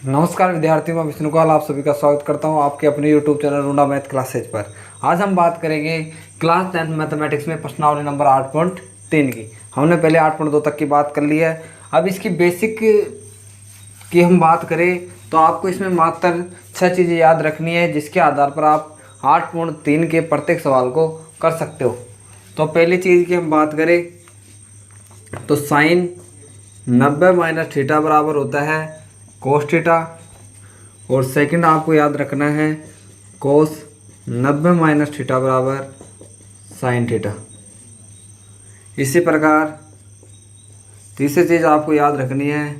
नमस्कार विद्यार्थियों, मैं विष्णुपाल आप सभी का स्वागत करता हूं आपके अपने YouTube चैनल रूना मैथ क्लासेज पर। आज हम बात करेंगे क्लास 10 मैथमेटिक्स में प्रश्नावली नंबर 8.3 की। हमने पहले 8.2 तक की बात कर ली है। अब इसकी बेसिक की हम बात करें तो आपको इसमें मात्र 6 चीज़ें याद रखनी है, जिसके आधार पर आप 8.3 के प्रत्येक सवाल को कर सकते हो। तो पहली चीज़ की हम बात करें तो साइन 90 माइनस थीटा बराबर होता है कोस थीटा, और सेकंड आपको याद रखना है कोस 90 माइनस थीटा बराबर साइन थीटा। इसी प्रकार तीसरी चीज़ आपको याद रखनी है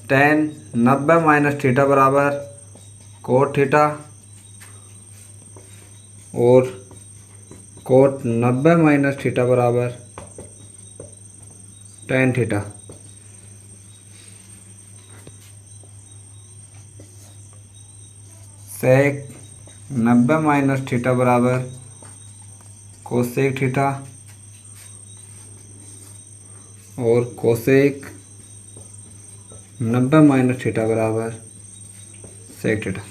टेन 90 माइनस थीटा बराबर कोट थीटा, और कोट 90 माइनस थीटा बराबर टेन थीटा। सेक 90 माइनस थीटा बराबर कोसेक थीटा, और कोसेक 90 माइनस थीटा बराबर सेक थीटा।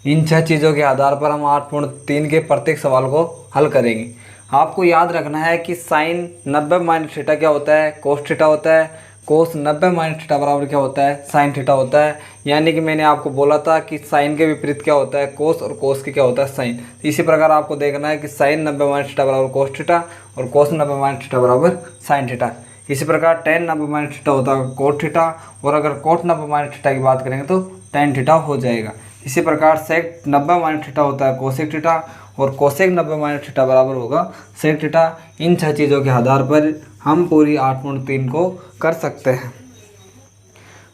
इन 6 चीज़ों के आधार पर हम 8.3 के प्रत्येक सवाल को हल करेंगे। आपको याद रखना है कि साइन 90 माइनस थीटा क्या होता है, कोस थीटा होता है। कोस 90 माइनस थीटा बराबर क्या होता है, साइन थीटा होता है। यानी कि मैंने आपको बोला था कि साइन के विपरीत क्या होता है, कोस, और कोस के क्या होता है, साइन। इसी प्रकार आपको देखना है कि साइन 90 माइनस थीटा बराबर कोस थीटा, और कोस 90 माइनस थीटा बराबर साइन थीटा। इसी प्रकार टेन 90 माइनस थीटा होता है कोट थीटा, और अगर कोट 90 माइनस थीटा की बात करेंगे तो टेन थीटा हो जाएगा। इसी प्रकार सेक 90 माइनस थीटा होता है कोसेक थीटा, और कोसेक 90 माइनस थीटा बराबर होगा सेक थीटा। इन 6 चीज़ों के आधार पर हम पूरी 8.3 को कर सकते हैं।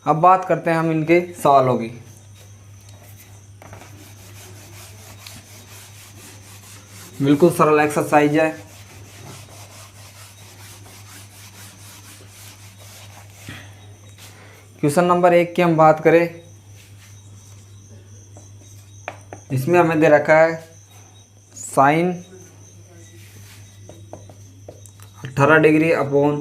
अब बात करते हैं हम इनके सवालों की। बिल्कुल सरल एक्सरसाइज है। क्वेश्चन नंबर 1 की हम बात करें, इसमें हमें दे रखा है sine 18 degree upon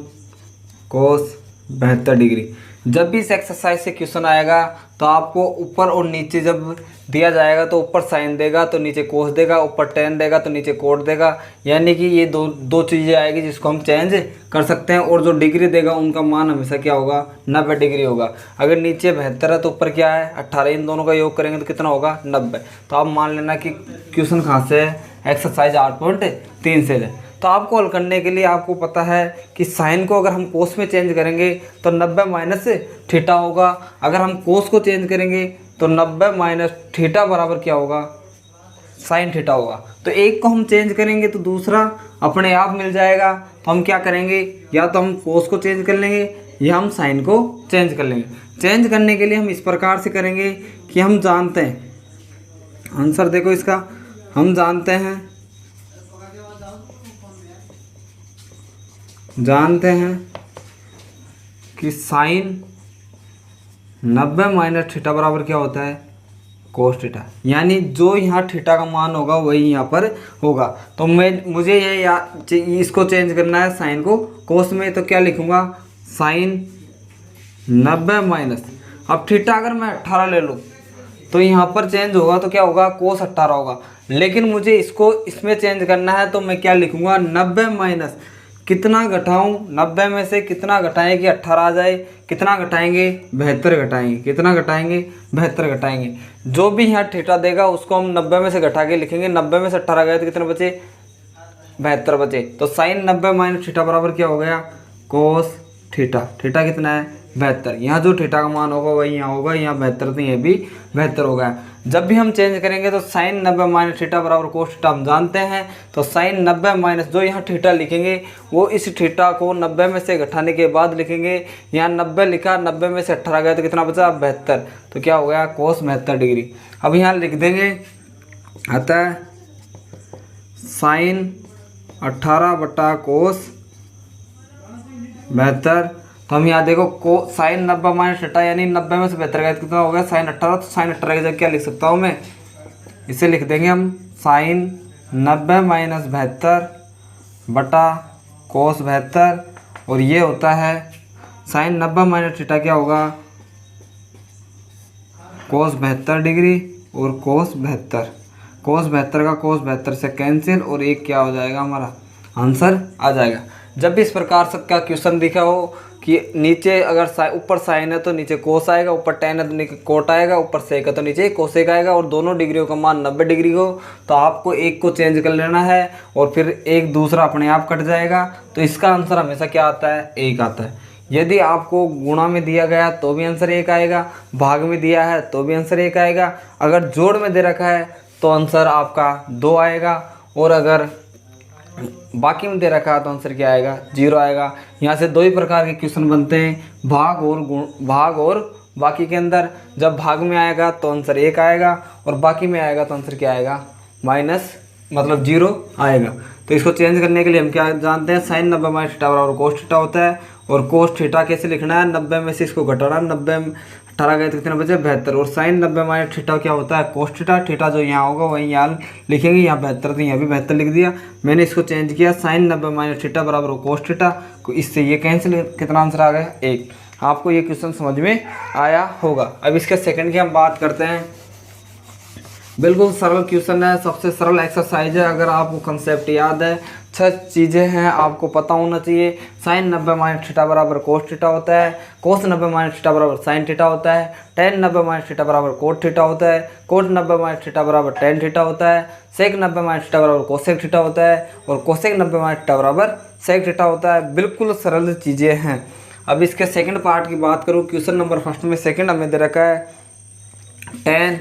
cos 72 degree. जब भी इस एक्सरसाइज से क्वेश्चन आएगा तो आपको ऊपर और नीचे जब दिया जाएगा तो ऊपर साइन देगा तो नीचे कोस देगा, ऊपर टेन देगा तो नीचे कोट देगा। यानी कि ये दो चीज़ें आएगी जिसको हम चेंज कर सकते हैं, और जो डिग्री देगा उनका मान हमेशा क्या होगा, 90 डिग्री होगा। अगर नीचे 72 है तो ऊपर क्या है 18, इन दोनों का योग करेंगे तो कितना होगा 90। तो आप मान लेना कि क्वेश्चन कहाँ से है, एक्सरसाइज 8.3 से है। तो आपको हल करने के लिए आपको पता है कि साइन को अगर हम कोस में चेंज करेंगे तो 90 माइनस थीटा होगा। अगर हम कोस को चेंज करेंगे तो 90 माइनस थीटा बराबर क्या होगा, साइन थीटा होगा। तो एक को हम चेंज करेंगे तो दूसरा अपने आप मिल जाएगा। तो हम क्या करेंगे, या तो हम कोस को चेंज कर लेंगे या हम साइन को चेंज कर लेंगे। चेंज करने के लिए हम इस प्रकार से करेंगे कि हम जानते हैं, आंसर देखो इसका, हम जानते हैं कि साइन 90 माइनस थीटा बराबर क्या होता है, कोस थीटा। यानी जो यहाँ थीटा का मान होगा वही यहाँ पर होगा। तो मुझे ये इसको चेंज करना है साइन को कोस में, तो क्या लिखूँगा, साइन 90 माइनस, अब थीटा अगर मैं 18 ले लूँ तो यहाँ पर चेंज होगा तो क्या होगा, कोस 18 होगा। लेकिन मुझे इसको इसमें चेंज करना है तो मैं क्या लिखूँगा, 90 माइनस, कितना घटाऊं, 90 में से कितना घटाएं कि 18 आ जाए, कितना घटाएंगे 72 घटाएंगे, कितना घटाएंगे 72 घटाएंगे। जो भी यहाँ थीटा देगा उसको हम 90 में से घटा के लिखेंगे। 90 में से 18 गए तो कितने बचे, 72 बचे। तो साइन 90 माइनस थीटा बराबर क्या हो गया, कोस थीटा। थीटा कितना है 72। यहाँ जो थीटा का मान होगा वही यहाँ होगा, यहाँ 72 तो ये भी 72 हो गया। जब भी हम चेंज करेंगे तो साइन 90 माइनस थीटा बराबर कोस थीटा हम जानते हैं। तो साइन 90 माइनस जो यहाँ थीटा लिखेंगे वो इस थीटा को 90 में से घटाने के बाद लिखेंगे। यहाँ 90 लिखा, 90 में से 18 गया तो कितना बचा 72, तो क्या हो गया कोस 72 डिग्री। अब यहाँ लिख देंगे, अतः साइन 18 बटा कोस 72। तो हम यहाँ देखो को साइन 90 माइनस थीटा यानी 90 में से 72 गया तो कितना हो गया साइन 18। तो साइन 18 की जगह क्या लिख सकता हूँ मैं, इसे लिख देंगे हम साइन 90 माइनस 72 बटा कोस 72, और ये होता है साइन 90 माइनस थीटा क्या होगा, कोस 72 डिग्री और कोस 72, कोस 72 का कोस 72 से कैंसिल और एक क्या हो जाएगा, हमारा आंसर आ जाएगा। जब भी इस प्रकार से का क्वेश्चन दिखा हो कि नीचे अगर ऊपर साइन है तो नीचे कोस आएगा, ऊपर टेन है तो नीचे कोट आएगा, ऊपर सेक है तो नीचे कोसेक आएगा, और दोनों डिग्रियों का मान 90 डिग्री हो तो आपको एक को चेंज कर लेना है और फिर एक दूसरा अपने आप कट जाएगा। तो इसका आंसर हमेशा क्या आता है, एक आता है। यदि आपको गुणा में दिया गया तो भी आंसर एक आएगा, भाग में दिया है तो भी आंसर एक आएगा, अगर जोड़ में दे रखा है तो आंसर आपका 2 आएगा, और अगर बाकी में दे रखा है तो आंसर क्या आएगा, 0 आएगा। यहाँ से दो ही प्रकार के क्वेश्चन बनते हैं, भाग और भाग और बाकी के अंदर। जब भाग में आएगा तो आंसर 1 आएगा और बाकी में आएगा तो आंसर क्या आएगा, माइनस मतलब 0 आएगा। तो इसको चेंज करने के लिए हम क्या जानते हैं, साइन 90 माइनस थीटा बराबर कोस थीटा होता है, और कोस थीटा कैसे लिखना है, 90 में से इसको घटाना, 90 में 18 गए तो कितने बचे, 72, और साइन 90 माइनस थीटा क्या होता है, कोस थीटा। थीटा जो यहाँ होगा वही यहाँ लिखेंगे, यहाँ 72 तो यहाँ भी 72 लिख दिया। मैंने इसको चेंज किया, साइन 90 माइनस थीटा बराबर कोस थीटा, इससे ये कैंसिल, कितना आंसर आ गया, 1। आपको ये क्वेश्चन समझ में आया होगा। अब इसके सेकंड की हम बात करते हैं। बिल्कुल सरल क्वेश्चन है, सबसे सरल एक्सरसाइज है। अगर आपको कंसेप्ट याद है, 6 चीज़ें हैं आपको पता होना चाहिए। साइन 90 माइनस थीटा बराबर कोस थीटा होता है, कोस 90 माइनस थीटा बराबर साइन थीटा होता है, टेन 90 माइनस थीटा बराबर कोट थीटा होता है, कोट 90 माइनस थीटा बराबर टेन थीटा होता है, सेक 90 माइनस थीटा बराबर कोसेक थीटा होता है, और कोसेक 90 माइनस थीटा बराबर सेक थीटा होता है। बिल्कुल सरल चीज़ें हैं। अब इसके सेकंड पार्ट की बात करूँ, क्वेश्चन नंबर फर्स्ट में सेकंड हमें दे रखा है, ten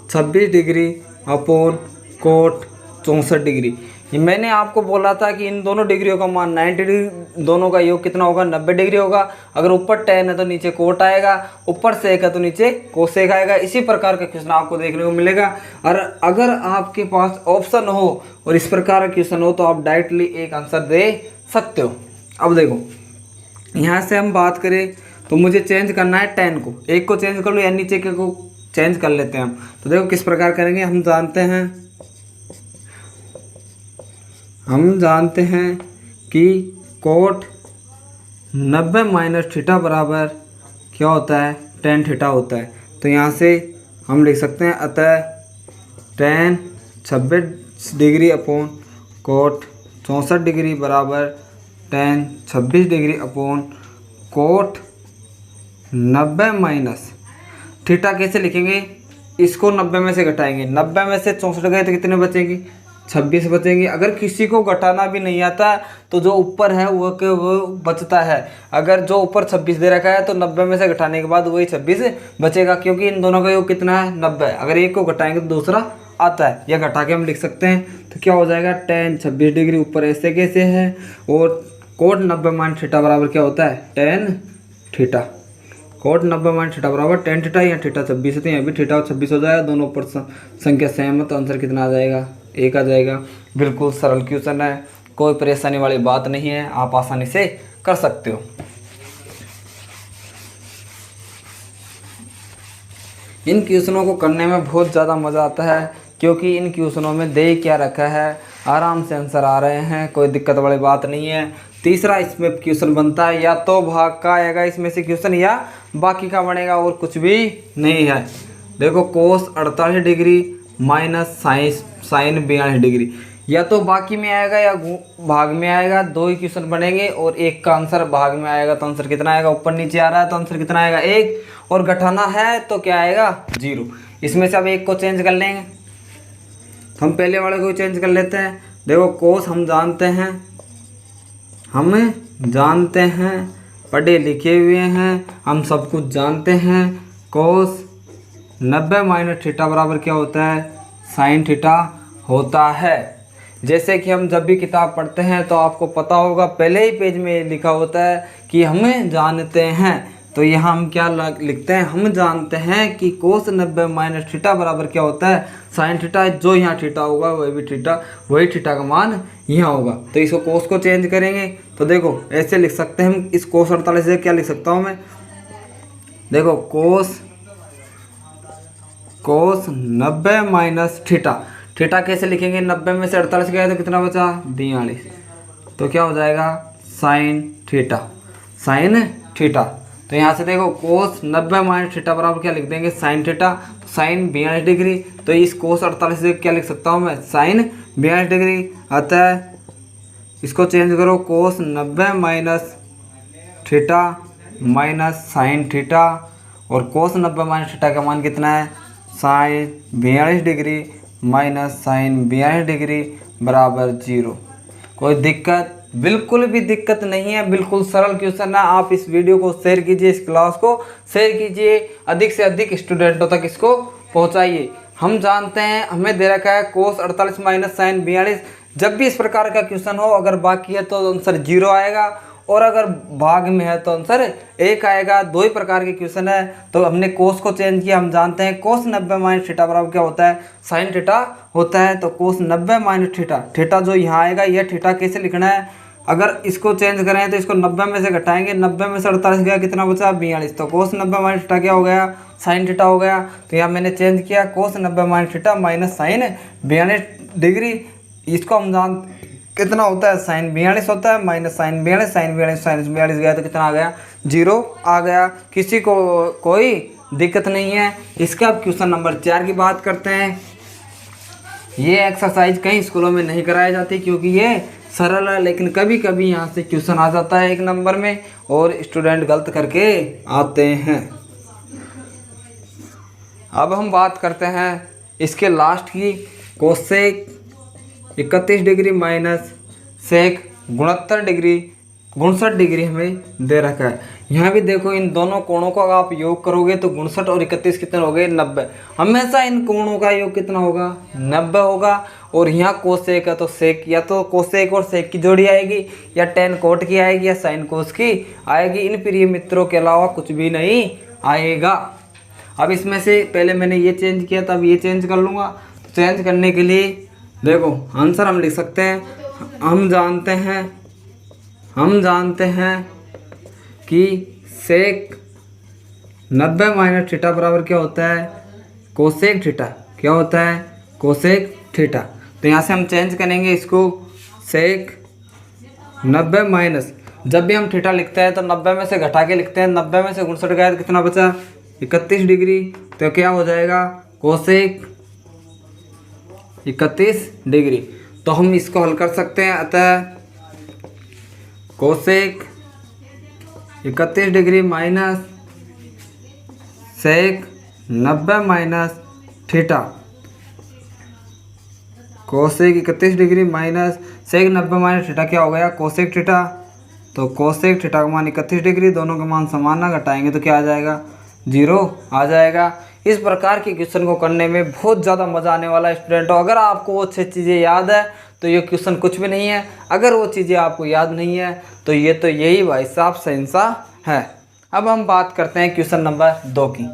26 degree upon cot 64 degree. ये मैंने आपको बोला था कि इन दोनों डिग्रियों का मान 90 डिग्री, दोनों का योग कितना होगा, 90 डिग्री होगा। अगर ऊपर टेन है तो नीचे कोट आएगा, ऊपर सेक है तो नीचे कोसेक आएगा। इसी प्रकार का क्वेश्चन आपको देखने को मिलेगा। और अगर आपके पास ऑप्शन हो और इस प्रकार का क्वेश्चन हो तो आप डायरेक्टली एक आंसर दे सकते हो। अब देखो, यहाँ से हम बात करें तो मुझे चेंज करना है, 10 को 1 को चेंज कर लो या नीचे के को चेंज कर लेते हैं हम। तो देखो किस प्रकार करेंगे, हम जानते हैं कि कोट 90 माइनस थीटा बराबर क्या होता है, टेन थीटा होता है। तो यहाँ से हम लिख सकते हैं, अतः tan 26 degree upon cot 64 degree बराबर tan 26 degree upon cot 90 minus theta. कैसे लिखेंगे, इसको 90 में से घटाएंगे, 90 में से 64 गए तो कितने बचेंगे, 26 बचेंगे। अगर किसी को घटाना भी नहीं आता तो जो ऊपर है वो बचता है। अगर जो ऊपर 26 दे रखा है तो 90 में से घटाने के बाद वही 26 बचेगा, क्योंकि इन दोनों का योग कितना है, 90 है। अगर एक को घटाएंगे तो दूसरा आता है, या घटा के हम लिख सकते हैं। तो क्या हो जाएगा, टेन 26 डिग्री ऊपर ऐसे कैसे है, और कोट 90 माइनस थीटा बराबर क्या होता है, tan theta. Cot 90 minus theta बराबर टेन थीटा, या थीटा 26 है तो यहाँ भी थीटा 26 हो जाएगा। दोनों ऊपर संख्या सेम है तो आंसर कितना आ जाएगा, 1 आ जाएगा। बिल्कुल सरल क्वेश्चन है, कोई परेशानी वाली बात नहीं है, आप आसानी से कर सकते हो। इन क्वेश्चनों को करने में बहुत ज़्यादा मज़ा आता है, क्योंकि इन क्वेश्चनों में दे क्या रखा है, आराम से आंसर आ रहे हैं, कोई दिक्कत वाली बात नहीं है। तीसरा इसमें क्वेश्चन बनता है, या तो भाग का आएगा इसमें से क्वेश्चन, या बाकी का बनेगा, और कुछ भी नहीं है। देखो, कोस 48 डिग्री माइनस साइन 42 डिग्री, या तो बाकी में आएगा या भाग में आएगा, दो ही क्वेश्चन बनेंगे, और एक का आंसर भाग में आएगा तो आंसर कितना आएगा, ऊपर नीचे आ रहा है तो आंसर कितना आएगा, 1, और घटाना है तो क्या आएगा, 0। इसमें से अब एक को चेंज कर लेंगे, हम पहले वाले को चेंज कर लेते हैं। देखो, कोस हम जानते हैं, पढ़े लिखे हुए हैं, हम सब कुछ जानते हैं। कोस 90 माइनस थीटा बराबर क्या होता है, साइन थीटा होता है। जैसे कि हम जब भी किताब पढ़ते हैं तो आपको पता होगा, पहले ही पेज में लिखा होता है कि हमें जानते हैं। तो यहाँ हम क्या लिखते हैं, हम जानते हैं कि कोस 90 माइनस थीटा बराबर क्या होता है, साइन थीटा। जो यहाँ थीटा होगा वही थीटा का मान यहाँ होगा। तो इसको कोस को चेंज करेंगे तो देखो ऐसे लिख सकते हैं हम। इस कोस 48 से क्या लिख सकता हूँ मैं, देखो कोस 90 माइनस थीटा कैसे लिखेंगे, 90 में से 48 गया तो कितना बचा, 42। तो क्या हो जाएगा, साइन साइन थीटा। तो यहाँ से देखो कोस 90 माइनस थीटा बराबर क्या लिख देंगे, साइन थीटा। तो साइन 42 डिग्री, तो इस कोस 48 से क्या लिख सकता हूँ मैं, साइन 42 डिग्री। अतः इसको चेंज करो, cos 90 minus theta minus sine theta, और कोस 90 माइनस थीटा का मान कितना है, sine 42 degree minus sine 42 degree बराबर 0। कोई दिक्कत, बिल्कुल भी दिक्कत नहीं है, बिल्कुल सरल क्वेश्चन है। आप इस वीडियो को शेयर कीजिए, इस क्लास को शेयर कीजिए, अधिक से अधिक स्टूडेंटों तक इसको पहुंचाइए। हम जानते हैं हमें दे रखा है कोस 48 माइनस साइन 42। जब भी इस प्रकार का क्वेश्चन हो, अगर बाकी है तो आंसर 0 आएगा, और अगर भाग में है तो आंसर 1 आएगा। दो ही प्रकार के क्वेश्चन है। तो हमने कोस को चेंज किया। हम जानते हैं कोस 90 माइनस थीटा बराबर क्या होता है, साइन थीटा होता है। तो कोस 90 माइनस थीटा, थीटा जो यहाँ आएगा यह थीटा कैसे लिखना है, अगर इसको चेंज करें तो इसको 90 में से घटाएंगे, 90 में से 48 गया, कितना बचा, 42। तो कोस 90 माइनस थीटा क्या हो गया, साइन थीटा हो गया। तो यहाँ मैंने चेंज किया, cos 90 minus theta minus sine 42 degree. इसको हम जान कितना होता है, साइन 42 होता है, माइनस साइन 42, साइन 42 गया तो कितना आ गया, 0 आ गया। किसी को कोई दिक्कत नहीं है। इसका अब क्वेश्चन नंबर 4 की बात करते हैं। ये एक्सरसाइज कई स्कूलों में नहीं कराई जाती क्योंकि ये सरल है, लेकिन कभी कभी यहाँ से क्वेश्चन आ जाता है 1 नंबर में और स्टूडेंट गलत करके आते हैं। अब हम बात करते हैं इसके लास्ट की, cosec 31 degree minus sec 69 degree हमें दे रखा है। यहाँ भी देखो इन दोनों कोणों का आप योग करोगे तो 69 और 31 कितने हो गए, 90। हमेशा इन कोणों का योग कितना होगा, 90 होगा। और यहाँ कोसेक है तो सेक, या तो कोसेक और सेक की जोड़ी आएगी, या टेन कोट की आएगी, या साइन कोस की आएगी। इन प्रिय मित्रों के अलावा कुछ भी नहीं आएगा। अब इसमें से पहले मैंने ये चेंज किया था, अब ये चेंज कर लूँगा। तो चेंज करने के लिए देखो आंसर हम लिख सकते हैं, हम जानते हैं कि सेक 90 माइनस थीटा बराबर क्या होता है, कोसेक थीटा। क्या होता है, कोसेक थीटा। तो यहाँ से हम चेंज करेंगे इसको, सेक 90 माइनस, जब भी हम थीटा लिखते हैं तो 90 में से घटा के लिखते हैं। 90 में से 69 गया तो कितना बचा, 31 डिग्री। तो क्या हो जाएगा, कोसेक 31 डिग्री। तो हम इसको हल कर सकते हैं। अतः cosec 31 degree minus sec 90 minus theta, cosec 31 degree minus sec 90 minus theta क्या हो गया, कोसेक थीटा। तो कोसेक थीटा का मान 31 डिग्री, दोनों के मान समान ना, घटाएंगे तो क्या आ जाएगा, 0 आ जाएगा। इस प्रकार के क्वेश्चन को करने में बहुत ज़्यादा मज़ा आने वाला है स्टूडेंटों। अगर आपको वो अच्छी चीज़ें याद है तो ये क्वेश्चन कुछ भी नहीं है। अगर वो चीज़ें आपको याद नहीं है तो यही भाई साहब शहंशाह है। अब हम बात करते हैं क्वेश्चन नंबर 2 की।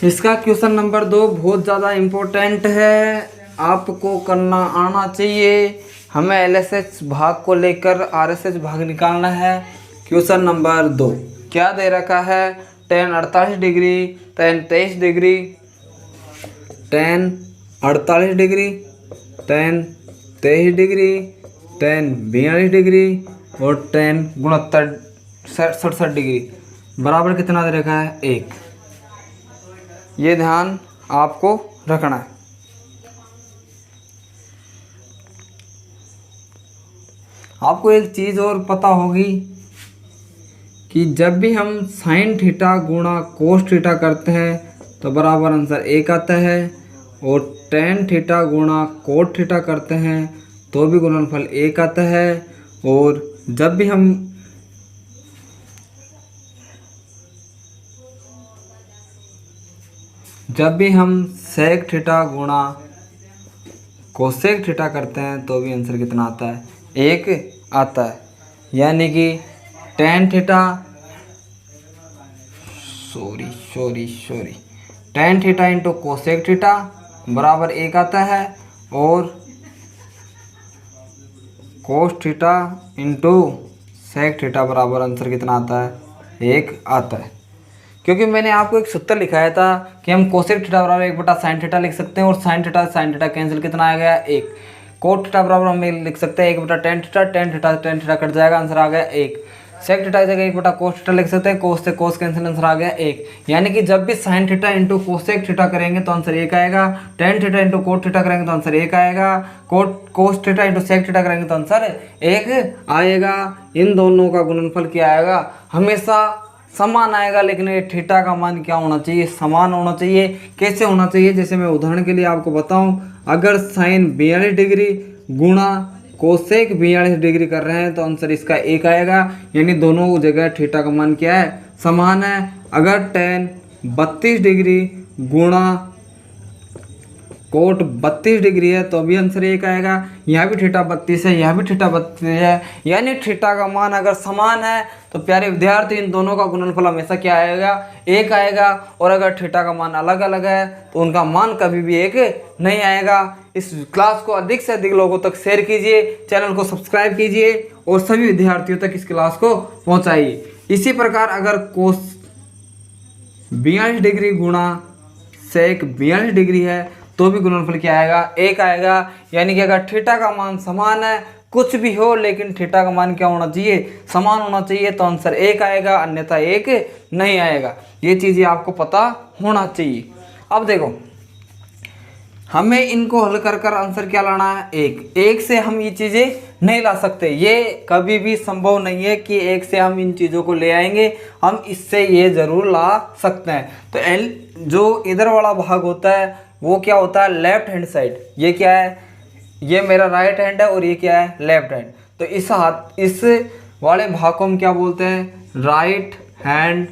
इसका क्वेश्चन नंबर 2 बहुत ज़्यादा इम्पोर्टेंट है, आपको करना आना चाहिए। हमें LHS भाग को लेकर RHS भाग निकालना है। क्वेश्चन नंबर 2 क्या दे रखा है, tan 48 degree, tan 23 degree, tan 48 degree, tan 23 degree, tan 42 degree और tan 67 डिग्री बराबर कितना दे रखा है, 1। ये ध्यान आपको रखना है। आपको एक चीज़ और पता होगी कि जब भी हम साइन थीटा गुणा कोस थीटा करते हैं तो बराबर आंसर 1 आता है, और टेन थीटा गुणा कोट थीटा करते हैं तो भी गुणनफल 1 आता है। और जब भी हम सेक थीटा गुणा कोसेक थीटा करते हैं तो भी आंसर कितना आता है, 1 आता है। यानी कि tan theta tan theta into cosec theta बराबर 1 आता है, और cos theta into sec theta बराबर आंसर कितना आता है, 1 आता है। क्योंकि मैंने आपको एक सूत्र लिखाया था कि हम कोसेक थीटा बराबर 1/sin थीटा लिख सकते हैं, और sin थीटा कैंसिल कितना आ गया, 1। कोट थीटा बराबर हम लिख सकते हैं 1/tan theta, tan theta cut जाएगा, आंसर आ गया 1। सेक थीटा की जगह 1 बटा कोस थीटा लिख सकते हैं। कोस से कोस कैंसिल, आंसर आ गया 1। यानी कि जब भी sine theta into cosec theta करेंगे तो आंसर 1 आएगा। Tan theta into cot theta करेंगे तो आंसर 1 आएगा। Cos theta into sec theta करेंगे तो आंसर 1 आएगा। इन दोनों का गुणनफल क्या आएगा? हमेशा समान आएगा, लेकिन ये थीटा का मान क्या होना चाहिए? समान होना चाहिए। कैसे होना चाहिए? जैसे मैं उदाहरण के लिए आपको बताऊं, अगर साइन 42 डिग्री गुणा कोसेक 42 डिग्री कर रहे हैं तो आंसर इसका 1 आएगा। यानी दोनों जगह थीटा का मान क्या है? समान है। अगर टेन 32 डिग्री गुणा कोट 32 डिग्री है तो भी आंसर 1 आएगा। यहाँ भी थीटा 32 है, यहाँ भी थीटा 32 है, यानी थीटा का मान अगर समान है तो प्यारे विद्यार्थी इन दोनों का गुणनफल हमेशा क्या आएगा? 1 आएगा। और अगर थीटा का मान अलग अलग है तो उनका मान कभी भी 1 नहीं आएगा। इस क्लास को अधिक से अधिक लोगों तक शेयर कीजिए, चैनल को सब्सक्राइब कीजिए और सभी विद्यार्थियों तक इस क्लास को पहुँचाइए। इसी प्रकार अगर कोस 42 डिग्री गुणा सेक 42 डिग्री है तो भी गुणनफल क्या आएगा? 1 आएगा। यानी कि अगर थीटा का मान समान है, कुछ भी हो लेकिन थीटा का मान क्या होना चाहिए? समान होना चाहिए, तो आंसर 1 आएगा, अन्यथा 1 नहीं आएगा। ये चीज़ें आपको पता होना चाहिए। अब देखो, हमें इनको हल कर कर आंसर क्या लाना है? 1 से हम ये चीज़ें नहीं ला सकते। ये कभी भी संभव नहीं है कि 1 से हम इन चीज़ों को ले आएंगे। हम इससे ये ज़रूर ला सकते हैं। तो एल जो इधर वाला भाग होता है वो क्या होता है? Left hand side. ये क्या है? ये मेरा राइट हैंड है और ये क्या है? Left hand. तो इस वाले भाग को हम क्या बोलते हैं? Right hand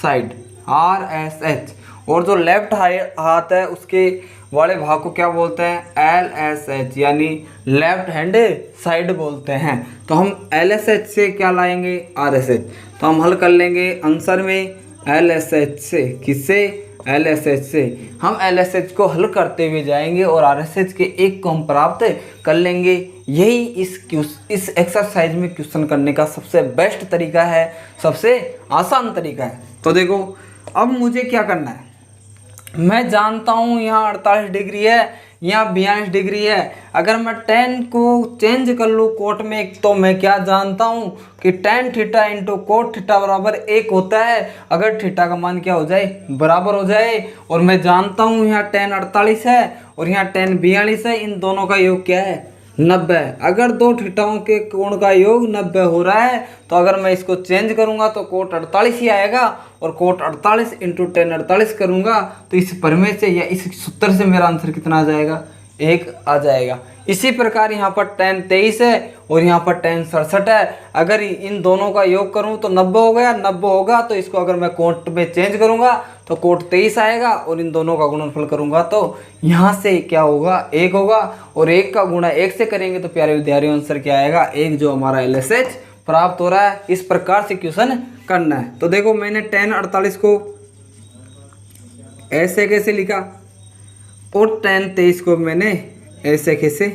side, RSH। और जो लेफ्ट हाथ है उसके वाले भाग को क्या बोलते हैं? LSH, यानी लेफ्ट हैंड साइड बोलते हैं। तो हम LSH से क्या लाएंगे? RSH। तो हम हल कर लेंगे आंसर में LSH से। किससे? LSH से। हम LSH को हल करते हुए जाएंगे और RSH के 1 को हम प्राप्त कर लेंगे। यही इस एक्सरसाइज में क्वेश्चन करने का सबसे बेस्ट तरीका है, सबसे आसान तरीका है। तो देखो, अब मुझे क्या करना है? मैं जानता हूँ यहाँ 48 डिग्री है, यहाँ 42 डिग्री है। अगर मैं tan को चेंज कर लूँ कोट में, तो मैं क्या जानता हूँ कि tan theta into cot theta बराबर 1 होता है। अगर थीटा का मान क्या हो जाए? बराबर हो जाए। और मैं जानता हूँ यहाँ tan 48 है और यहाँ tan 42 है। इन दोनों का योग क्या है? 90। अगर दो थीटाओं के कोण का योग 90 हो रहा है तो अगर मैं इसको चेंज करूंगा तो कोट 48 ही आएगा। और कोट 48 इंटू tan 48 करूंगा तो इस प्रमेय से या इस सूत्र से मेरा आंसर कितना आ जाएगा? 1 आ जाएगा। इसी प्रकार यहाँ पर tan 23 है और यहाँ पर tan 67 है। अगर इन दोनों का योग करूँ तो 90 हो गया। 90 होगा तो इसको अगर मैं कोट में चेंज करूँगा तो कोट 23 आएगा और इन दोनों का गुणनफल करूँगा तो यहाँ से क्या होगा? 1 होगा। और 1 का गुणा 1 से करेंगे तो प्यारे विद्यार्थियों आंसर क्या आएगा? 1, जो हमारा LSH प्राप्त हो रहा है। इस प्रकार से क्वेश्चन करना है। तो देखो, मैंने tan 48 को ऐसे कैसे लिखा और tan 23 को मैंने ऐसे कैसे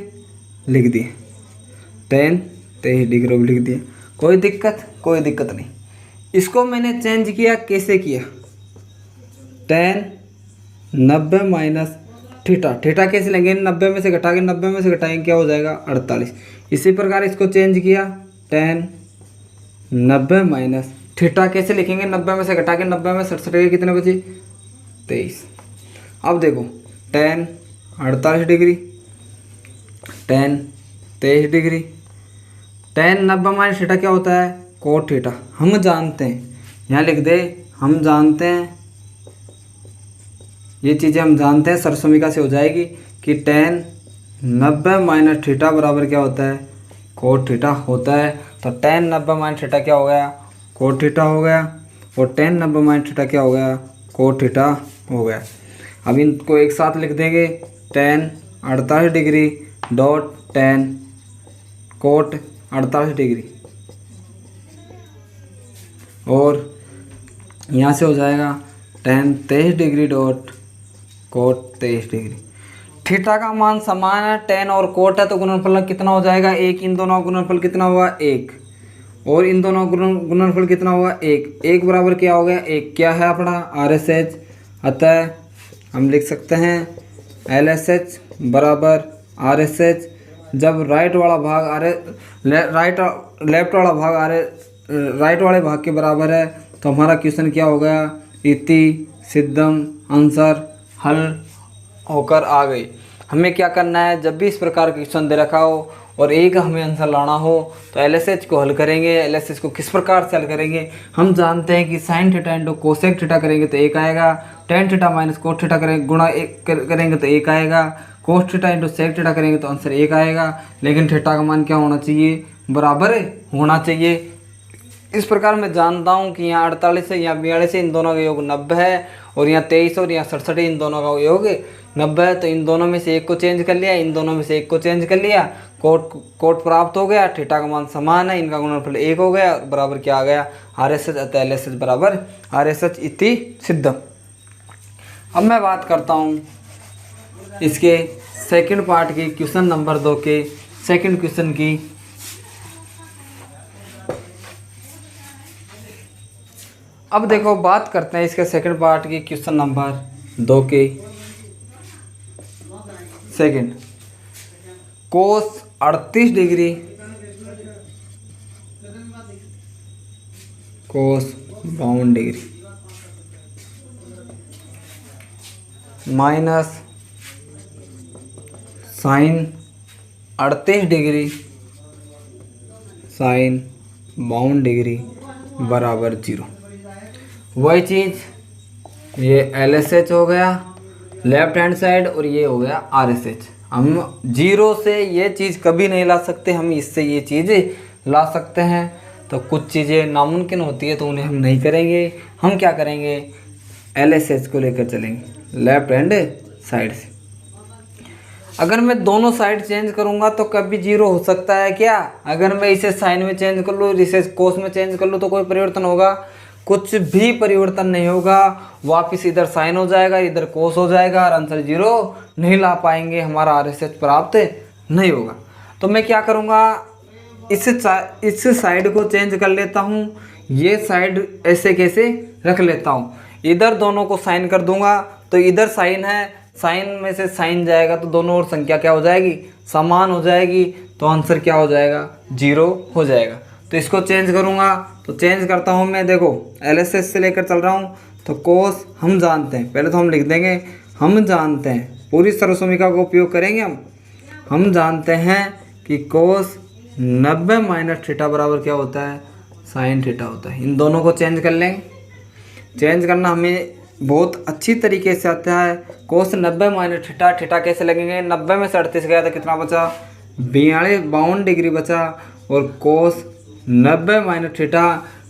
लिख दिया? tan 23 डिग्री भी लिख दिया। कोई दिक्कत? कोई दिक्कत नहीं। इसको मैंने चेंज किया। कैसे किया? tan 90 minus theta. थीटा कैसे लेंगे? 90 में से घटा के 90 में से घटाएंगे क्या हो जाएगा? 48। इसी प्रकार इसको चेंज किया। tan 90 माइनस थीटा कैसे लिखेंगे? 90 में से घटा के 90 में 67 के कितने बचे? 23। अब देखो, tan 48 degree, tan 23 degree, tan 90 minus theta क्या होता है? Cot theta. हम जानते हैं, यहाँ लिख दे, हम जानते हैं, ये चीज़ें हम जानते हैं, सरसमिका से हो जाएगी कि tan 90 माइनस थीटा बराबर क्या होता है? कोट थीटा होता है। तो tan 90 माइनस थीटा क्या हो गया? कोट थीटा हो गया। और tan 90 माइनस थीटा क्या हो गया? कोट थीटा हो गया। अब इनको एक साथ लिख देंगे, tan 48 degree dot tan cot 48 degree, और यहाँ से हो जाएगा tan 23 degree dot cot 23 degree. Theta का मान समान है, tan और कोट है, तो गुणनफल कितना हो जाएगा? 1। इन दोनों का गुणनफल कितना हुआ? 1। और इन दोनों का गुणनफल कितना हुआ? 1। 1 बराबर क्या हो गया? 1 क्या है अपना? RSH। अतः हम लिख सकते हैं LSH बराबर RSH। जब लेफ्ट वाला भाग राइट वाले भाग के बराबर है, तो हमारा क्वेश्चन क्या हो गया, इति सिद्धम, आंसर हल होकर आ गई। हमें क्या करना है, जब भी इस प्रकार का क्वेश्चन दे रखा हो और एक हमें आंसर लाना हो तो LHS को हल करेंगे। LHS को किस प्रकार से हल करेंगे, हम जानते हैं कि sine theta into cosec theta करेंगे तो 1 आएगा, tan theta minus cot theta करेंगे गुणा करेंगे तो 1 आएगा, cos theta into sec theta करेंगे तो आंसर 1 आएगा। लेकिन थीटा का मान क्या होना चाहिए, बराबर होना चाहिए। इस प्रकार मैं जानता हूँ कि यहाँ 48 है, यहाँ 42 है, इन दोनों का योग 90 है, और यहाँ 23 और यहाँ 67 है, इन दोनों का योग 90 है। तो इन दोनों में से एक को चेंज कर लिया, इन दोनों में से एक को चेंज कर लिया, कोट प्राप्त हो गया, थीटा का मान समान है, इनका गुणनफल 1 हो गया, बराबर क्या आ गया, RSH, अतः LHS बराबर RSH इति सिद्धम। अब मैं बात करता हूँ इसके सेकंड पार्ट की, क्वेश्चन नंबर 2 के सेकंड क्वेश्चन की। अब देखो बात करते हैं इसके सेकंड पार्ट की, क्वेश्चन नंबर 2 के second. Cos 38 degree, cos 52 degree minus sine 38 degree sine 52 degree बराबर 0। वही चीज़ ये LSH हो गया लेफ्ट हैंड साइड और ये हो गया RSH। हम 0 से ये चीज़ कभी नहीं ला सकते, हम इससे ये चीज़ ला सकते हैं। तो कुछ चीज़ें नामुमकिन होती है तो उन्हें हम नहीं करेंगे, हम क्या करेंगे, LSH को लेकर चलेंगे लेफ्ट हैंड साइड से। अगर मैं दोनों साइड चेंज करूंगा तो कभी 0 हो सकता है क्या, अगर मैं इसे साइन में चेंज कर लूँ, इसे कोस में चेंज कर लूँ तो कोई परिवर्तन होगा, कुछ भी परिवर्तन नहीं होगा, वापस इधर साइन हो जाएगा, इधर कोस हो जाएगा और आंसर 0 नहीं ला पाएंगे, हमारा RSH प्राप्त नहीं होगा। तो मैं क्या करूँगा, इस साइड को चेंज कर लेता हूँ, ये साइड ऐसे कैसे रख लेता हूँ, इधर दोनों को साइन कर दूंगा, तो इधर साइन है, साइन में से साइन जाएगा तो दोनों ओर संख्या क्या हो जाएगी, समान हो जाएगी, तो आंसर क्या हो जाएगा, 0 हो जाएगा। तो इसको चेंज करूँगा, तो चेंज करता हूँ मैं, देखो LSH से लेकर चल रहा हूँ, तो कोस हम जानते हैं, पहले तो हम लिख देंगे, हम जानते हैं, पूरी सर्वसमीका का उपयोग करेंगे हम जानते हैं कि कोस 90 माइनस थीटा बराबर क्या होता है, साइन थीटा होता है। इन दोनों को चेंज कर लेंगे, चेंज करना हमें बहुत अच्छी तरीके से आता है। कोस 90 माइनस थीटा, थीटा कैसे लगेंगे, 90 में से 38 गया तो कितना बचा, 52 डिग्री बचा, और कोस 90 माइनस थीटा,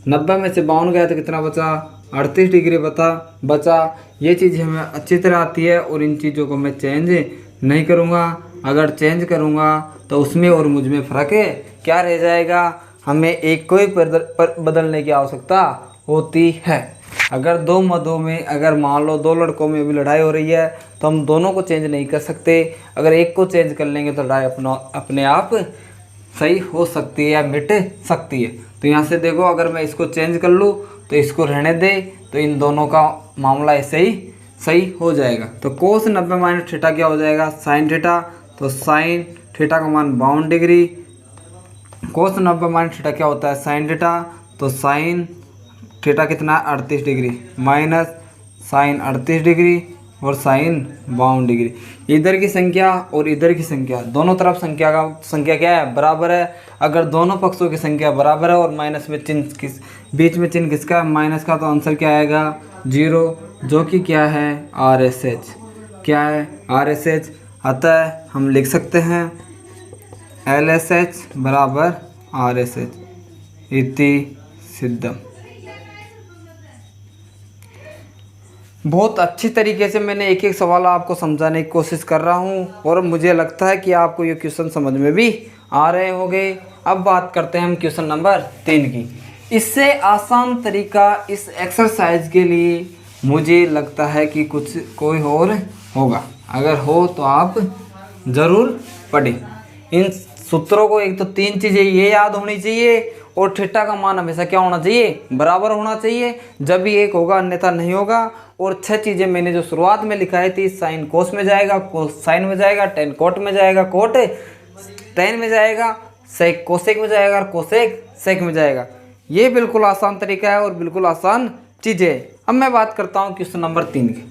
90 में से 52 गया तो कितना बचा, 38 डिग्री बचा। ये चीज़ हमें अच्छी तरह आती है और इन चीज़ों को मैं चेंज नहीं करूँगा। अगर चेंज करूँगा तो उसमें और मुझ में फ़र्क क्या रह जाएगा, हमें एक को ही बदलने की आवश्यकता होती है। अगर दो मदों में, अगर मान लो 2 लड़कों में भी लड़ाई हो रही है तो हम दोनों को चेंज नहीं कर सकते, अगर एक को चेंज कर लेंगे तो लड़ाई अपने आप सही हो सकती है या मिट सकती है। तो यहाँ से देखो, अगर मैं इसको चेंज कर लूँ तो इसको रहने दे, तो इन दोनों का मामला ऐसे ही सही हो जाएगा। तो कोस 90 माइनस थीटा क्या हो जाएगा, साइन थीटा, तो साइन थीटा का मान 52 डिग्री, कोस 90 माइनस थीटा क्या होता है, साइन थीटा, तो साइन थीटा कितना 38 डिग्री माइनस साइन 38 डिग्री और साइन 52 डिग्री। इधर की संख्या और इधर की संख्या, दोनों तरफ संख्या क्या है, बराबर है। अगर दोनों पक्षों की संख्या बराबर है और माइनस में चिन्ह बीच में चिन्ह किसका है, माइनस का, तो आंसर क्या आएगा, 0, जो कि क्या है, RSH, क्या है, RSH। अतः हम लिख सकते हैं LSH बराबर RSH इति सिद्धम। बहुत अच्छी तरीके से मैंने एक एक सवाल आपको समझाने की कोशिश कर रहा हूँ और मुझे लगता है कि आपको ये क्वेश्चन समझ में भी आ रहे होंगे। अब बात करते हैं हम क्वेश्चन नंबर 3 की। इससे आसान तरीका इस एक्सरसाइज के लिए मुझे लगता है कि कोई और होगा, अगर हो तो आप ज़रूर पढ़ें। इन सूत्रों को, एक तो 3 चीज़ें ये याद होनी चाहिए, और थीटा का मान हमेशा क्या होना चाहिए, बराबर होना चाहिए, जब भी एक होगा अन्यथा नहीं होगा। और 6 चीज़ें मैंने जो शुरुआत में लिखाई थी, साइन कोस में जाएगा, कोस साइन में जाएगा, टेन कोट में जाएगा, कोट टेन में जाएगा, सेक कोसेक में जाएगा और कोसेक सेक में जाएगा। ये बिल्कुल आसान तरीका है और बिल्कुल आसान चीज़ है। अब मैं बात करता हूँ क्वेश्चन नंबर 3 की।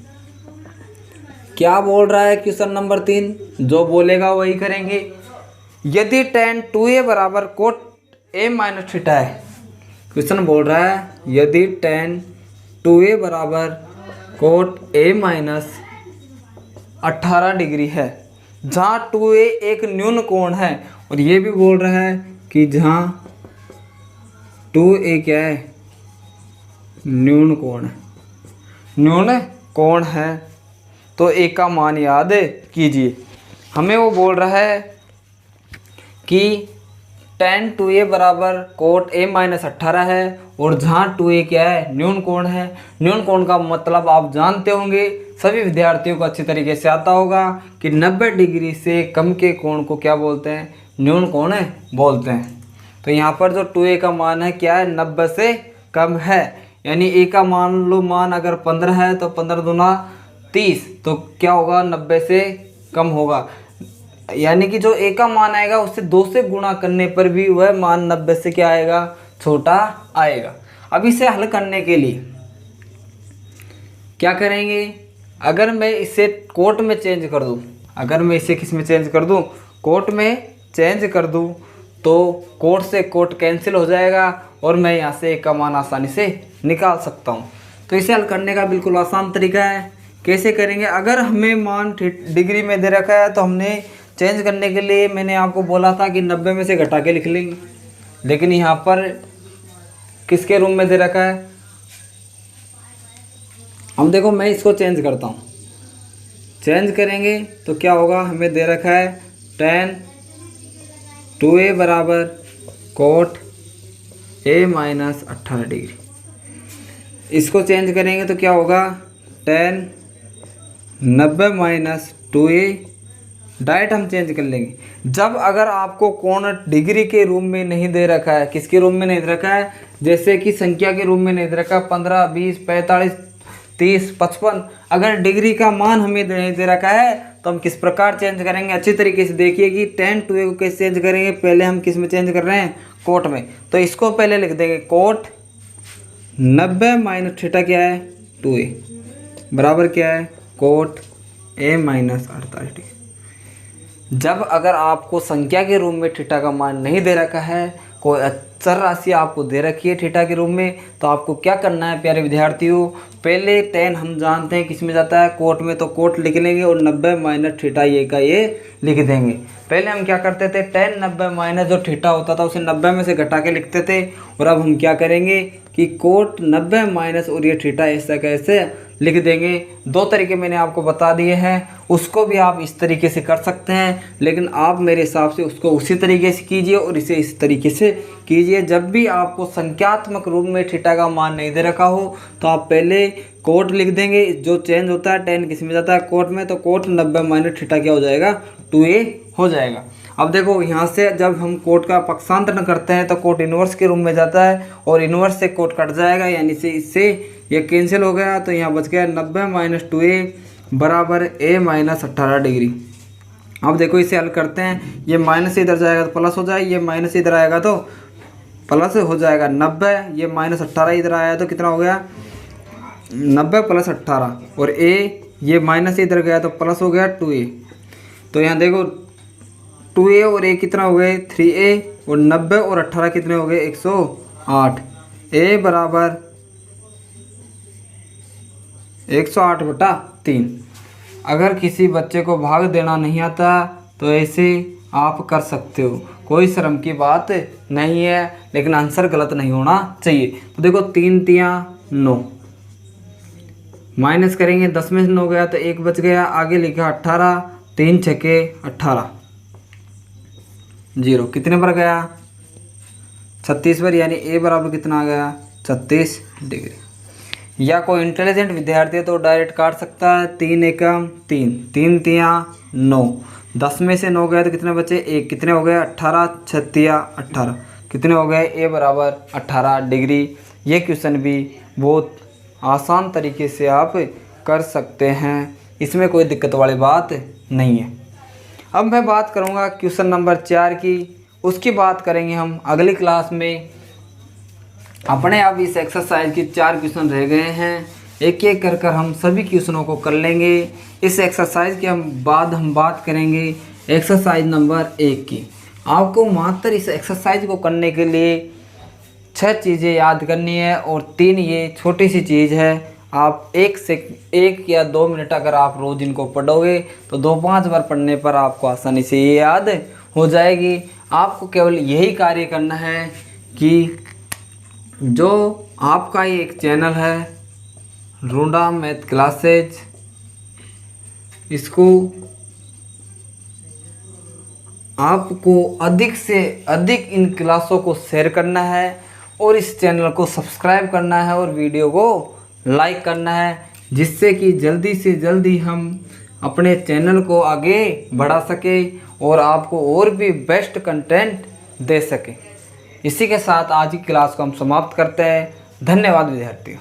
क्या बोल रहा है क्वेश्चन नंबर 3? जो बोलेगा वही करेंगे। यदि tan 2a बराबर कोट a माइनस थीटा है। क्वेश्चन बोल रहा है यदि tan 2a बराबर कोट a माइनस 18 डिग्री है, जहाँ 2a एक न्यून कोण है, और ये भी बोल रहा है कि जहाँ 2a क्या है, न्यून कोण है, न्यून कोण है, तो a का मान याद कीजिए। हमें वो बोल रहा है कि tan 2a बराबर कोट a माइनस 18 है, और जहाँ 2a क्या है, न्यून कोण है। न्यून कोण का मतलब आप जानते होंगे, सभी विद्यार्थियों को अच्छी तरीके से आता होगा कि 90 डिग्री से कम के कोण को क्या बोलते हैं, न्यून कोण बोलते हैं। तो यहाँ पर जो 2a का मान है क्या है, 90 से कम है। यानी a का मान लो, मान अगर 15 है तो 15 दूना 30, तो क्या होगा, 90 से कम होगा। यानी कि जो a का मान आएगा उससे 2 से गुणा करने पर भी वह मान 90 से क्या आएगा, छोटा आएगा। अब इसे हल करने के लिए क्या करेंगे, अगर मैं इसे कोट में चेंज कर दूं, अगर मैं इसे किस में चेंज कर दूं, कोट में चेंज कर दूं, तो कोट से कोट कैंसिल हो जाएगा और मैं यहाँ से a का मान आसानी से निकाल सकता हूँ। तो इसे हल करने का बिल्कुल आसान तरीका है। कैसे करेंगे, अगर हमें मान डिग्री में दे रखा है तो हमने चेंज करने के लिए मैंने आपको बोला था कि 90 में से घटा के लिख लेंगे, लेकिन यहाँ पर किसके रूम में दे रखा है, हम देखो मैं इसको चेंज करता हूँ। चेंज करेंगे तो क्या होगा, हमें दे रखा है tan 2a बराबर कोट a माइनस 18 डिग्री। इसको चेंज करेंगे तो क्या होगा, tan 90 माइनस 2a, डायरेक्ट हम चेंज कर लेंगे। जब अगर आपको कोण डिग्री के रूम में नहीं दे रखा है, किसके रूम में नहीं दे रखा है, जैसे कि संख्या के रूम में नहीं दे रखा, 15, 20, 45, 30, 55, अगर डिग्री का मान हमें नहीं दे रखा है तो हम किस प्रकार चेंज करेंगे, अच्छी तरीके से देखिए कि tan 2a को कैसे चेंज करेंगे। पहले हम किस में चेंज कर रहे हैं, कोट में। तो इसको पहले लिख देंगे, कोट 90 माइनस थीटा क्या है, 2a बराबर क्या है, कोट a माइनस 48 डिग्री। जब अगर आपको संख्या के रूप में थीटा का मान नहीं दे रखा है, कोई अचर राशि आपको दे रखी है थीटा के रूप में, तो आपको क्या करना है प्यारे विद्यार्थियों, पहले tan हम जानते हैं किस में जाता है, कोट में, तो कोट लिख लेंगे और 90 माइनस थीटा ये का ये लिख देंगे। पहले हम क्या करते थे, tan 90 माइनस जो थीटा होता था उसे 90 में से घटा के लिखते थे, और अब हम क्या करेंगे कि कोट 90 माइनस और ये थीटा ऐसा कैसे लिख देंगे। दो तरीके मैंने आपको बता दिए हैं, उसको भी आप इस तरीके से कर सकते हैं, लेकिन आप मेरे हिसाब से उसको उसी तरीके से कीजिए और इसे इस तरीके से कीजिए। जब भी आपको संख्यात्मक रूप में थीटा का मान नहीं दे रखा हो तो आप पहले कोट लिख देंगे, जो चेंज होता है tan किस में जाता है, कोट में, तो कोट 90 माइनस थीटा क्या हो जाएगा, 2a हो जाएगा। अब देखो यहाँ से जब हम कोट का पक्षांतरण करते हैं तो कोट इनवर्स के रूप में जाता है और इनवर्स से कोट कट जाएगा, यानी से इससे ये कैंसिल हो गया, तो यहाँ बच गया 90 माइनस 2a बराबर a माइनस 18 डिग्री। अब देखो इसे हल करते हैं, ये माइनस इधर जाएगा तो प्लस हो जाएगा, ये माइनस इधर आएगा तो प्लस हो जाएगा 90, ये माइनस 18 इधर आया तो कितना हो गया 90 प्लस 18, और a ये माइनस इधर गया तो प्लस हो गया 2a। तो यहाँ देखो 2a और a कितना हो गए 3a, और 90 और 18 कितने हो गए 108। a बराबर 108/3। अगर किसी बच्चे को भाग देना नहीं आता तो ऐसे आप कर सकते हो, कोई शर्म की बात नहीं है, लेकिन आंसर गलत नहीं होना चाहिए। तो देखो 3 तियाँ 9, माइनस करेंगे 10 में से 9 गया तो 1 बच गया, आगे लिखा 18, 3 छके 18, 0 कितने पर गया 36 पर, यानी a बराबर कितना आ गया 36 डिग्री। या कोई इंटेलिजेंट विद्यार्थी है तो डायरेक्ट काट सकता है, 3 एकम 3, 3 तियाँ 9, 10 में से 9 गया तो कितने बचे 1, कितने हो गए 18, 36 18, कितने हो गए a बराबर 18 डिग्री। ये क्वेश्चन भी बहुत आसान तरीके से आप कर सकते हैं, इसमें कोई दिक्कत वाली बात नहीं है। अब मैं बात करूंगा क्वेश्चन नंबर 4 की, उसकी बात करेंगे हम अगली क्लास में। अपने अब इस एक्सरसाइज के 4 क्वेश्चन रह गए हैं। एक एक कर कर हम सभी क्वेश्चनों को कर लेंगे। इस एक्सरसाइज के बाद हम बात करेंगे एक्सरसाइज नंबर 1 की। आपको मात्र इस एक्सरसाइज को करने के लिए 6 चीज़ें याद करनी है और 3 ये छोटी सी चीज़ है। आप 1 या 2 मिनट अगर आप रोज़ इनको पढ़ोगे तो 2-5 बार पढ़ने पर आपको आसानी से ये याद हो जाएगी। आपको केवल यही कार्य करना है कि जो आपका ये एक चैनल है रूडा मैथ क्लासेज, इसको आपको अधिक से अधिक इन क्लासों को शेयर करना है और इस चैनल को सब्सक्राइब करना है और वीडियो को लाइक करना है, जिससे कि जल्दी से जल्दी हम अपने चैनल को आगे बढ़ा सके और आपको और भी बेस्ट कंटेंट दे सके। इसी के साथ आज की क्लास को हम समाप्त करते हैं। धन्यवाद विद्यार्थियों।